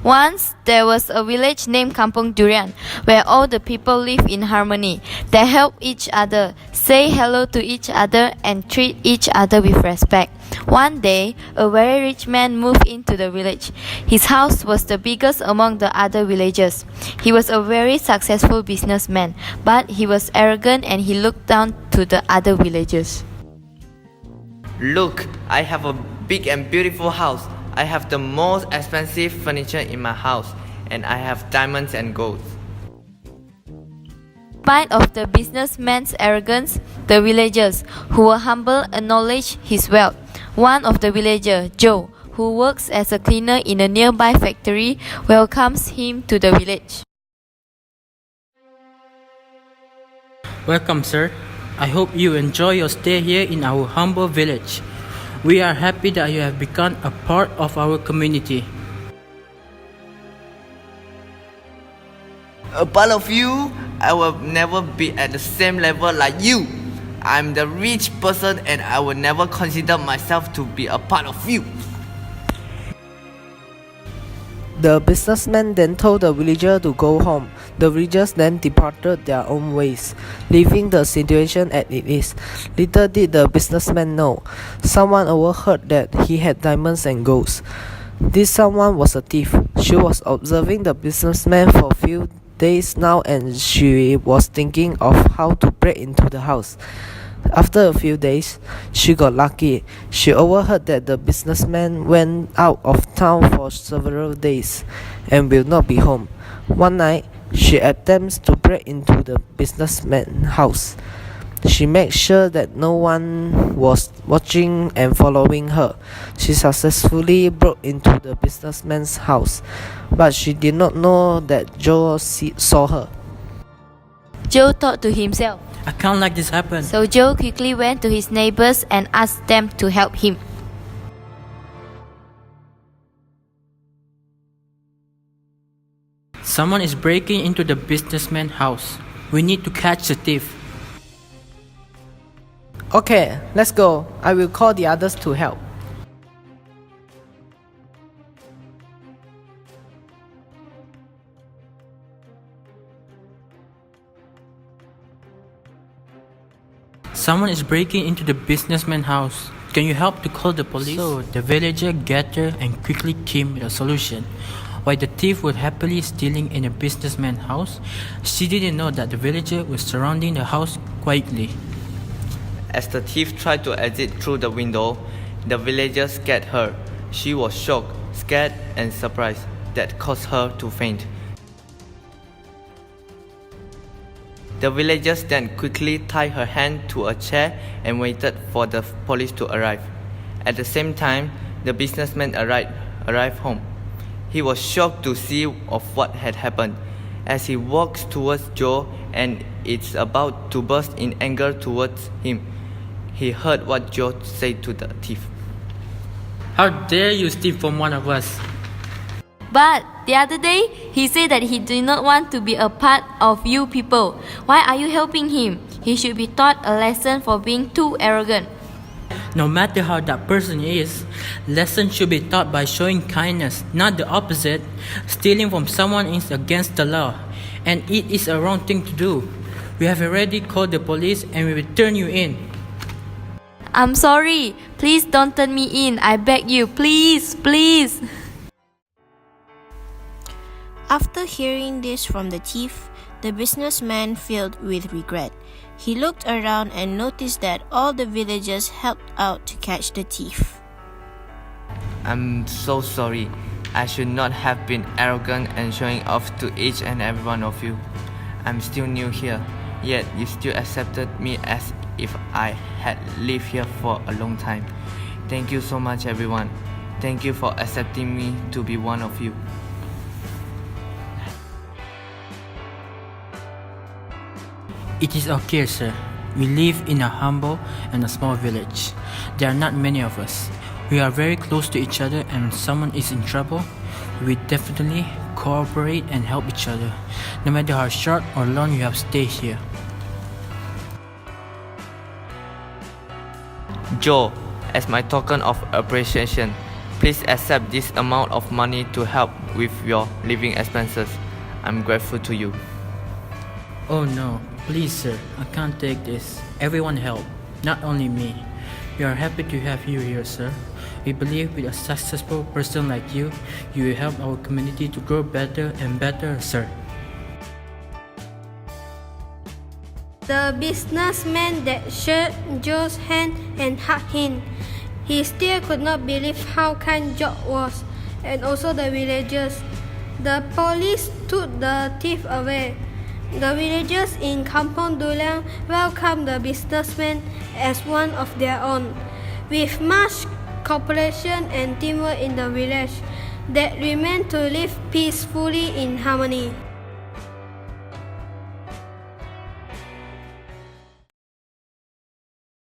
Once there was a village named Kampung Durian where all the people live in harmony. They help each other, say hello to each other, and treat each other with respect. One day, a very rich man moved into the village. His house was the biggest among the other villagers. He was a very successful businessman, but he was arrogant and he looked down to the other villagers. Look, I have a big and beautiful house. I have the most expensive furniture in my house, and I have diamonds and gold. In spite of the businessman's arrogance, the villagers, who were humble, acknowledged his wealth. One of the villagers, Joe, who works as a cleaner in a nearby factory, welcomes him to the village. Welcome, sir. I hope you enjoy your stay here in our humble village. We are happy that you have become a part of our community. A part of you, I will never be at the same level like you. I'm the rich person and I will never consider myself to be a part of you. The businessman then told the villager to go home. The villagers then departed their own ways, leaving the situation as it is. Little did the businessman know, someone overheard that he had diamonds and golds. This someone was a thief. She was observing the businessman for a few days now and she was thinking of how to break into the house. After a few days, she got lucky. She overheard that the businessman went out of town for several days and will not be home. One night, she attempts to break into the businessman's house. She makes sure that no one was watching and following her. She successfully broke into the businessman's house, but she did not know that Joe saw her. Joe thought to himself. I can't let this happen. So Joe quickly went to his neighbors and asked them to help him. Someone is breaking into the businessman's house. We need to catch the thief. Okay, let's go. I will call the others to help. Someone is breaking into the businessman's house. Can you help to call the police? So the villager gathered and quickly came with a solution. While the thief was happily stealing in a businessman's house, she didn't know that the villager was surrounding the house quietly. As the thief tried to exit through the window, the villagers scared her. She was shocked, scared, and surprised. That caused her to faint. The villagers then quickly tied her hand to a chair and waited for the police to arrive. At the same time, the businessman arrived home. He was shocked to see of what had happened. As he walks towards Joe and is about to burst in anger towards him, he heard what Joe said to the thief. How dare you steal from one of us? But the other day, he said that he did not want to be a part of you people. Why are you helping him? He should be taught a lesson for being too arrogant. No matter how that person is, lessons should be taught by showing kindness, not the opposite. Stealing from someone is against the law, and it is a wrong thing to do. We have already called the police and we will turn you in. I'm sorry. Please don't turn me in. I beg you. Please, please. After hearing this from the thief, the businessman filled with regret. He looked around and noticed that all the villagers helped out to catch the thief. I'm so sorry. I should not have been arrogant and showing off to each and every one of you. I'm still new here, yet you still accepted me as if I had lived here for a long time. Thank you so much, everyone. Thank you for accepting me to be one of you. It is okay, sir. We live in a humble and a small village. There are not many of us. We are very close to each other, and when someone is in trouble, we definitely cooperate and help each other, no matter how short or long you have stayed here. Joe, as my token of appreciation, please accept this amount of money to help with your living expenses. I'm grateful to you. Oh no, please sir, I can't take this. Everyone help, not only me. We are happy to have you here, sir. We believe with a successful person like you, you will help our community to grow better and better, sir. The businessman that shook Joe's hand and hugged him. He still could not believe how kind Joe was, and also the villagers. The police took the thief away. The villagers in Kampong Durian welcomed the businessman as one of their own. With much cooperation and teamwork in the village, they remained to live peacefully in harmony.